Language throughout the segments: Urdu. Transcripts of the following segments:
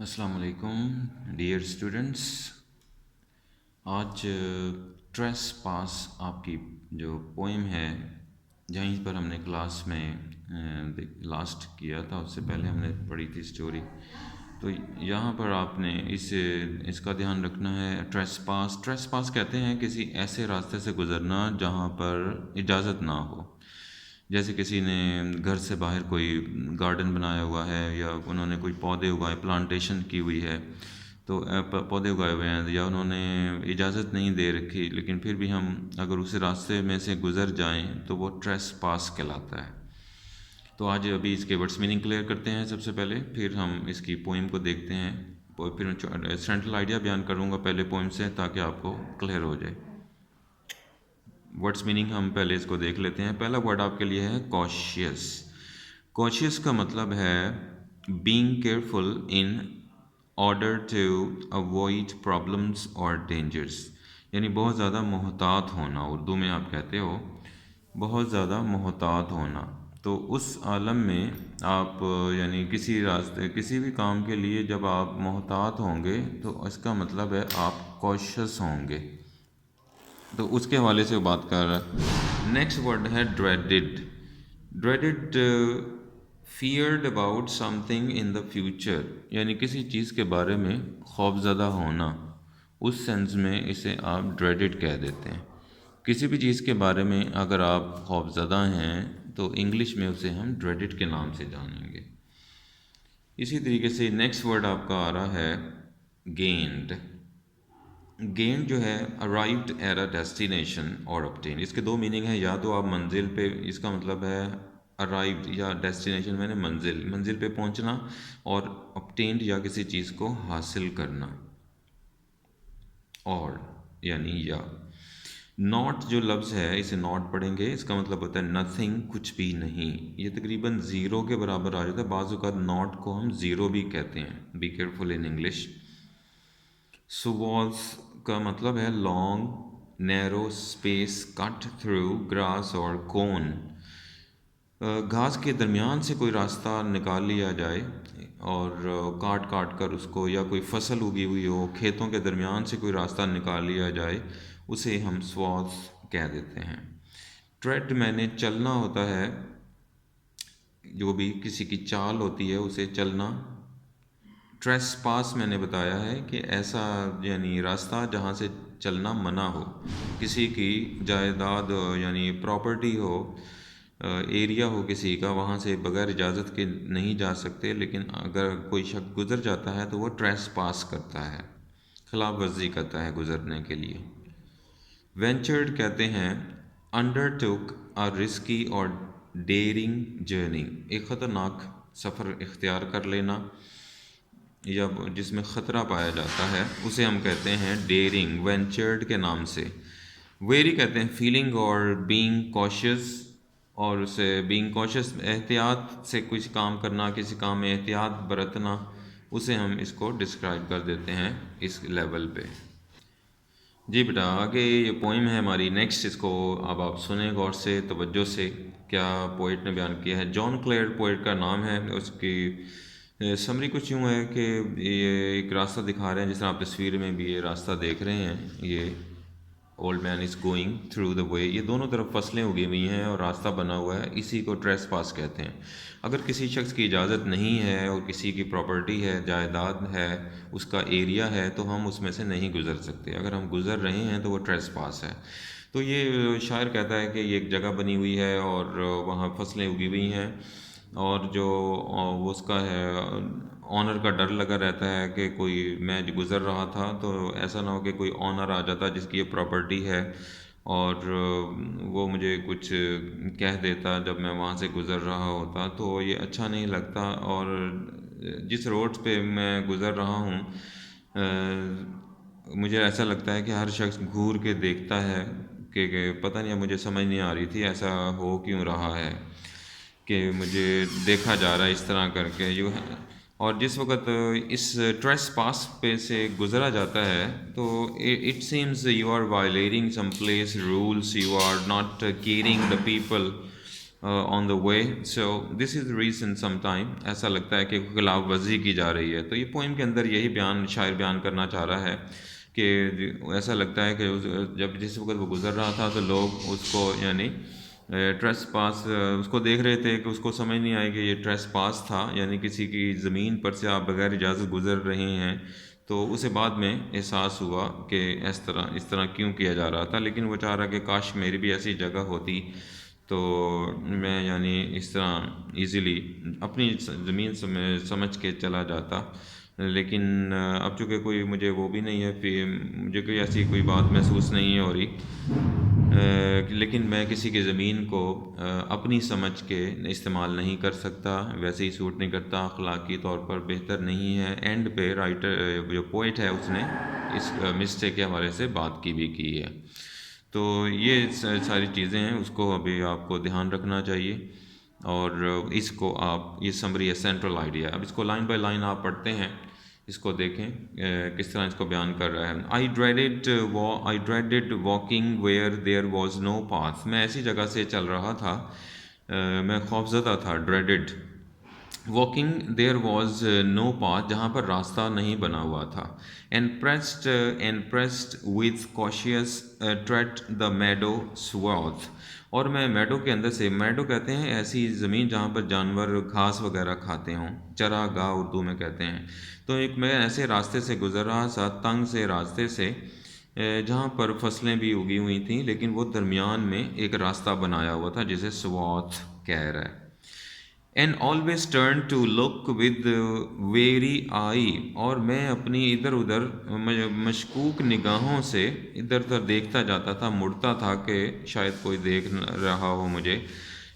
السلام علیکم ڈیئر اسٹوڈنٹس. آج ٹریس پاس آپ کی جو پوئم ہے جہیں پر ہم نے کلاس میں لاسٹ کیا تھا، اس سے پہلے ہم نے پڑھی تھی اسٹوری. تو یہاں پر آپ نے اس کا دھیان رکھنا ہے. ٹریس پاس کہتے ہیں کسی ایسے راستے سے گزرنا جہاں پر اجازت نہ ہو. جیسے کسی نے گھر سے باہر کوئی گارڈن بنایا ہوا ہے، یا انہوں نے کوئی پودے اگائے، پلانٹیشن کی ہوئی ہے، تو پودے اگائے ہوئے ہیں، یا انہوں نے اجازت نہیں دے رکھی، لیکن پھر بھی ہم اگر اس راستے میں سے گزر جائیں تو وہ ٹریس پاس کہلاتا ہے. تو آج ابھی اس کے ورڈس میننگ کلیئر کرتے ہیں سب سے پہلے، پھر ہم اس کی پوئم کو دیکھتے ہیں. پھر سینٹرل آئیڈیا بیان کروں گا پہلے پوئم سے، تاکہ آپ کو کلیئر ہو جائے. ورڈس میننگ ہم پہلے اس کو دیکھ لیتے ہیں. پہلا ورڈ آپ کے لیے ہے کوشیس. کوشیس کا مطلب ہے being careful in order to avoid problems اور ڈینجرس، یعنی بہت زیادہ محتاط ہونا. اردو میں آپ کہتے ہو بہت زیادہ محتاط ہونا. تو اس عالم میں آپ یعنی کسی بھی کام کے لیے جب آپ محتاط ہوں گے تو اس کا مطلب ہے آپ کوشیس ہوں گے. تو اس کے حوالے سے بات کر رہا ہے. نیکسٹ ورڈ ہے dreaded. Dreaded feared about something in the future, یعنی کسی چیز کے بارے میں خوفزدہ ہونا. اس سینس میں اسے آپ ڈریڈڈ کہہ دیتے ہیں. کسی بھی چیز کے بارے میں اگر آپ خوفزدہ ہیں تو انگلش میں اسے ہم ڈریڈڈ کے نام سے جانیں گے. اسی طریقے سے نیکسٹ ورڈ آپ کا آ رہا ہے گینڈ. گین جو ہے ارائیوڈ ایٹ اے ڈیسٹینیشن اور obtain. اس کے دو میننگ ہیں. یا تو آپ منزل پہ، اس کا مطلب ہے ارائیوڈ یا ڈیسٹینیشن میں نے منزل پہ پہنچنا، اور obtained یا کسی چیز کو حاصل کرنا. اور یعنی یا ناٹ جو لفظ ہے اسے ناٹ پڑھیں گے، اس کا مطلب ہوتا ہے نتھنگ، کچھ بھی نہیں. یہ تقریباً زیرو کے برابر آ جاتا ہے. بعض اوقات ناٹ کو ہم زیرو بھی کہتے ہیں. Be careful in English. Swaths کا مطلب ہے long narrow space cut through grass اور کون. گھاس کے درمیان سے کوئی راستہ نکال لیا جائے اور کاٹ کر اس کو، یا کوئی فصل اگی ہوئی ہو، کھیتوں کے درمیان سے کوئی راستہ نکال لیا جائے، اسے ہم سوالس کہہ دیتے ہیں. ٹریڈ میں نے چلنا ہوتا ہے، جو بھی کسی کی چال ہوتی ہے اسے چلنا. ٹریس پاس میں نے بتایا ہے کہ ایسا یعنی راستہ جہاں سے چلنا منع ہو. کسی کی جائیداد یعنی پراپرٹی ہو، ایریا ہو کسی کا، وہاں سے بغیر اجازت کے نہیں جا سکتے، لیکن اگر کوئی شخص گزر جاتا ہے تو وہ ٹریس پاس کرتا ہے، خلاف ورزی کرتا ہے گزرنے کے لیے. وینچرڈ کہتے ہیں انڈر ٹوک آ رسکی اور ڈیئرنگ جرنی. ایک خطرناک سفر اختیار کر لینا یا جس میں خطرہ پایا جاتا ہے اسے ہم کہتے ہیں ڈیئرنگ، وینچرڈ کے نام سے. ویری کہتے ہیں فیلنگ اور بینگ کوشیس، اور اسے بینگ کوشیس احتیاط سے کچھ کام کرنا، کسی کام میں احتیاط برتنا، اسے ہم اس کو ڈسکرائب کر دیتے ہیں اس لیول پہ. جی بیٹا آگے یہ پوئم ہے ہماری. نیکسٹ اس کو اب آپ سنیں غور سے، توجہ سے، کیا پوئٹ نے بیان کیا ہے. جان کلیئر پوئٹ کا نام ہے. اس کی سمری کچھ یوں ہے کہ یہ ایک راستہ دکھا رہے ہیں، جس طرح آپ تصویر میں بھی یہ راستہ دیکھ رہے ہیں. یہ old man is going through the way. یہ دونوں طرف فصلیں اگی ہوئی ہیں اور راستہ بنا ہوا ہے. اسی کو ٹریس پاس کہتے ہیں. اگر کسی شخص کی اجازت نہیں ہے اور کسی کی پراپرٹی ہے، جائیداد ہے، اس کا ایریا ہے، تو ہم اس میں سے نہیں گزر سکتے. اگر ہم گزر رہے ہیں تو وہ ٹریس پاس ہے. تو یہ شاعر کہتا ہے کہ یہ ایک جگہ بنی ہوئی ہے اور وہاں فصلیں اگی ہوئی ہیں، اور جو اس کا ہے آنر کا ڈر لگا رہتا ہے کہ کوئی، میں گزر رہا تھا تو ایسا نہ ہو کہ کوئی آنر آ جاتا جس کی یہ پراپرٹی ہے اور وہ مجھے کچھ کہہ دیتا جب میں وہاں سے گزر رہا ہوتا، تو یہ اچھا نہیں لگتا. اور جس روڈ پہ میں گزر رہا ہوں مجھے ایسا لگتا ہے کہ ہر شخص گھور کے دیکھتا ہے کہ پتہ نہیں، مجھے سمجھ نہیں آ رہی تھی ایسا ہو کیوں رہا ہے کہ مجھے دیکھا جا رہا ہے اس طرح کر کے یوں ہے. اور جس وقت اس ٹریس پاس پہ سے گزرا جاتا ہے تو it seems you are violating some place rules, you are not caring the people. On the way. So this is reason some time ایسا لگتا ہے کہ خلاف ورزی کی جا رہی ہے. تو یہ پوئم کے اندر یہی شاعر بیان کرنا چاہ رہا ہے کہ ایسا لگتا ہے کہ جب جس وقت وہ گزر رہا تھا تو لوگ اس کو یعنی ٹریس پاس اس کو دیکھ رہے تھے کہ اس کو سمجھ نہیں آئی کہ یہ ٹریس پاس تھا، یعنی کسی کی زمین پر سے آپ بغیر اجازت گزر رہے ہیں. تو اسے بعد میں احساس ہوا کہ اس طرح کیوں کیا جا رہا تھا. لیکن وہ چاہ رہا کہ کاش میری بھی ایسی جگہ ہوتی تو میں یعنی اس طرح ایزیلی اپنی زمین سمجھ کے چلا جاتا. لیکن اب چونکہ کوئی مجھے وہ بھی نہیں ہے، پھر مجھے کوئی ایسی کوئی بات محسوس نہیں ہو رہی، لیکن میں کسی کی زمین کو اپنی سمجھ کے استعمال نہیں کر سکتا. ویسے ہی سوٹ نہیں کرتا، اخلاقی طور پر بہتر نہیں ہے. اینڈ پہ رائٹر جو پوئٹ ہے اس نے اس مسٹیک کے حوالے سے بات کی بھی کی ہے. تو یہ ساری چیزیں ہیں، اس کو ابھی آپ کو دھیان رکھنا چاہیے. اور اس کو آپ یہ سمری ہے، سینٹرل آئیڈیا. اب اس کو لائن بائی لائن آپ پڑھتے ہیں، اس کو دیکھیں کس طرح اس کو بیان کر رہا ہے. I dreaded walking where there was no path. میں ایسی جگہ سے چل رہا تھا، میں خوفزدہ تھا. Dreaded walking there was no path, جہاں پر راستہ نہیں بنا ہوا تھا. And pressed with cautious tread the meadow swath. اور میں میڈو کے اندر سے، میڈو کہتے ہیں ایسی زمین جہاں پر جانور گھاس وغیرہ کھاتے ہوں، چرا گاہ اردو میں کہتے ہیں. تو ایک میں ایسے راستے سے گزر رہا تھا، تنگ سے راستے سے، جہاں پر فصلیں بھی اگی ہوئی تھیں، لیکن وہ درمیان میں ایک راستہ بنایا ہوا تھا جسے سواتھ کہہ رہا ہے. And always turn to look with very eye. اور میں اپنی ادھر ادھر مشکوک نگاہوں سے ادھر ادھر دیکھتا جاتا تھا، مڑتا تھا کہ شاید کوئی دیکھ رہا ہو مجھے.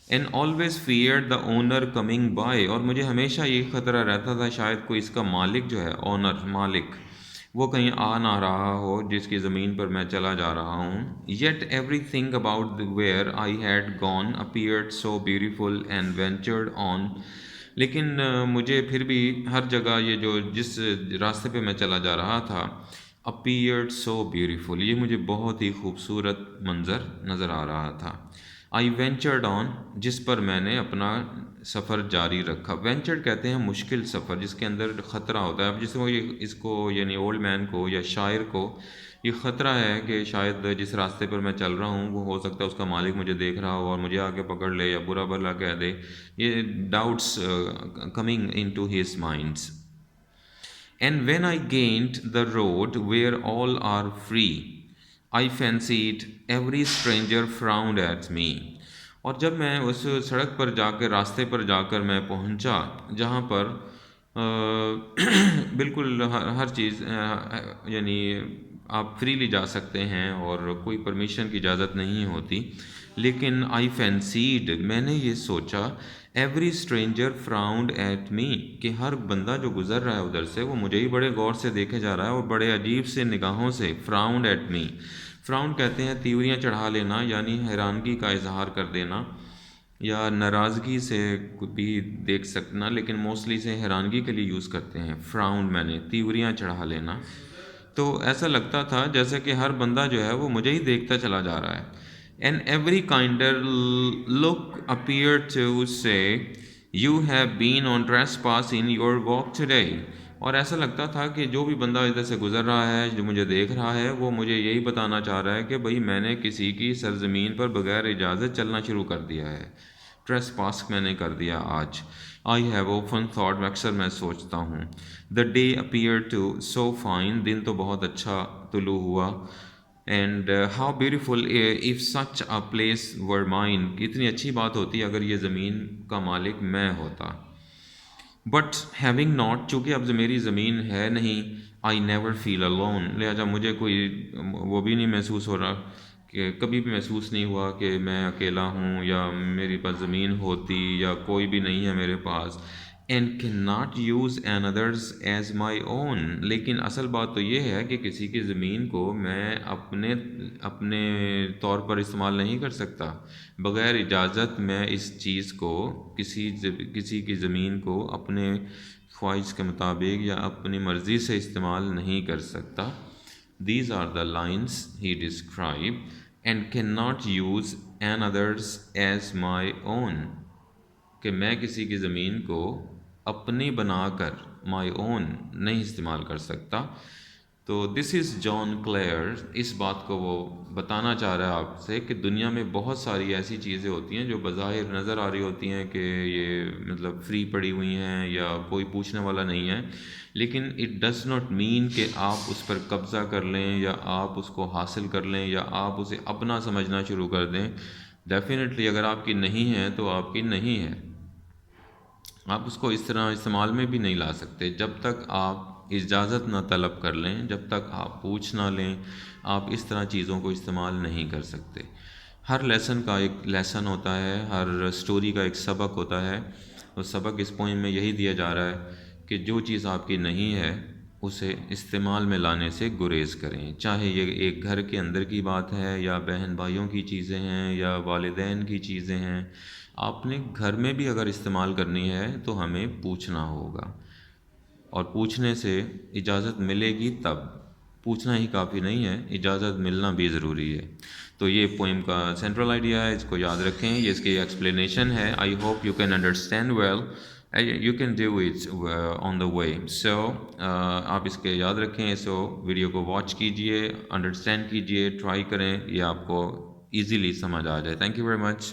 And always feared the owner coming by. اور مجھے ہمیشہ یہ خطرہ رہتا تھا شاید کوئی اس کا مالک جو ہے، اونر مالک، وہ کہیں آ نہ رہا ہو جس کی زمین پر میں چلا جا رہا ہوں. Yet everything about where I had gone appeared so beautiful and ventured on. لیکن مجھے پھر بھی ہر جگہ یہ جو جس راستے پہ میں چلا جا رہا تھا، اپیئرڈ سو بیوٹیفل، یہ مجھے بہت ہی خوبصورت منظر نظر آ رہا تھا. آئی وینچرڈ آن، جس پر میں نے اپنا سفر جاری رکھا. وینچرڈ کہتے ہیں مشکل سفر جس کے اندر خطرہ ہوتا ہے. اب جس کو اس کو یعنی اولڈ مین کو یا شاعر کو یہ خطرہ ہے کہ شاید جس راستے پر میں چل رہا ہوں وہ ہو سکتا ہے اس کا مالک مجھے دیکھ رہا ہو اور مجھے آگے پکڑ لے یا برا بھلا کہہ دے. یہ doubts coming into his minds. And when I gained the road where all are free I fancied every stranger frowned at me. اور جب میں اس سڑک پر جا کے، راستے پر جا کر میں پہنچا جہاں پر بالکل ہر چیز یعنی آپ فریلی جا سکتے ہیں اور کوئی پرمیشن کی اجازت نہیں ہوتی، لیکن آئی فینسیڈ، میں نے یہ سوچا، ایوری اسٹرینجر فراؤنڈ ایٹ می، کہ ہر بندہ جو گزر رہا ہے ادھر سے وہ مجھے ہی بڑے غور سے دیکھے جا رہا ہے اور بڑے عجیب سے نگاہوں سے. فراؤنڈ ایٹ می، فراؤنڈ کہتے ہیں تیوریاں چڑھا لینا، یعنی حیرانگی کا اظہار کر دینا یا ناراضگی سے بھی دیکھ سکنا، لیکن موسٹلی سے حیرانگی کے لیے یوز کرتے ہیں. فراؤنڈ میں نے تیوریاں چڑھا لینا. تو ایسا لگتا تھا جیسے کہ ہر بندہ جو ہے وہ مجھے ہی دیکھتا چلا جا رہا ہے. And every kinder look appear to say you have been on trespass in your walk today. اور ایسا لگتا تھا کہ جو بھی بندہ ادھر سے گزر رہا ہے، جو مجھے دیکھ رہا ہے، وہ مجھے یہی بتانا چاہ رہا ہے کہ بھئی میں نے کسی کی سرزمین پر بغیر اجازت چلنا شروع کر دیا ہے، ٹریس پاس میں نے کر دیا آج. آئی ہیو اوفن تھاٹ، اکثر میں سوچتا ہوں. The day appear to so fine, دن تو بہت اچھا طلوع ہوا. And how beautiful if such a place were mine, کتنی اچھی بات ہوتی اگر یہ زمین کا مالک میں ہوتا. بٹ ہیونگ ناٹ، چونکہ اب میری زمین ہے نہیں، آئی نیور فیل alone، لہٰذا مجھے کوئی وہ بھی نہیں محسوس ہو رہا، کہ کبھی بھی محسوس نہیں ہوا کہ میں اکیلا ہوں یا میری پاس زمین ہوتی یا کوئی بھی نہیں ہے میرے پاس. And can not use any others as my own, لیکن اصل بات تو یہ ہے کہ کسی کی زمین کو میں اپنے طور پر استعمال نہیں کر سکتا. بغیر اجازت میں اس چیز کو، کسی کی زمین کو اپنے خواہش کے مطابق یا اپنی مرضی سے استعمال نہیں کر سکتا. These are the lines he described. And can not use another's as my own, کہ میں کسی کی زمین کو اپنی بنا کر مائی اون نہیں استعمال کر سکتا۔ تو دس از جان کلیئر، اس بات کو وہ بتانا چاہ رہا ہے آپ سے کہ دنیا میں بہت ساری ایسی چیزیں ہوتی ہیں جو بظاہر نظر آ رہی ہوتی ہیں کہ یہ مطلب فری پڑی ہوئی ہیں یا کوئی پوچھنے والا نہیں ہے، لیکن اٹ ڈز ناٹ مین کہ آپ اس پر قبضہ کر لیں یا آپ اس کو حاصل کر لیں یا آپ اسے اپنا سمجھنا شروع کر دیں۔ ڈیفینیٹلی اگر آپ کی نہیں ہے تو آپ کی نہیں ہے، آپ اس کو اس طرح استعمال میں بھی نہیں لا سکتے جب تک آپ اجازت نہ طلب کر لیں، جب تک آپ پوچھ نہ لیں، آپ اس طرح چیزوں کو استعمال نہیں کر سکتے۔ ہر لیسن کا ایک لیسن ہوتا ہے، ہر سٹوری کا ایک سبق ہوتا ہے، اور سبق اس پوائم میں یہی دیا جا رہا ہے کہ جو چیز آپ کی نہیں ہے اسے استعمال میں لانے سے گریز کریں، چاہے یہ ایک گھر کے اندر کی بات ہے یا بہن بھائیوں کی چیزیں ہیں یا والدین کی چیزیں ہیں۔ آپ نے گھر میں بھی اگر استعمال کرنی ہے تو ہمیں پوچھنا ہوگا، اور پوچھنے سے اجازت ملے گی تب، پوچھنا ہی کافی نہیں ہے، اجازت ملنا بھی ضروری ہے۔ تو یہ پوئم کا سینٹرل آئیڈیا ہے، اس کو یاد رکھیں، یہ اس کی ایکسپلینیشن ہے۔ I hope you can understand well, you can do it on the way. So آپ اس کے یاد رکھیں، سو ویڈیو کو واچ کیجئے، انڈرسٹینڈ کیجئے، ٹرائی کریں، یہ آپ کو ایزیلی سمجھ آ جائے۔ Thank you very much.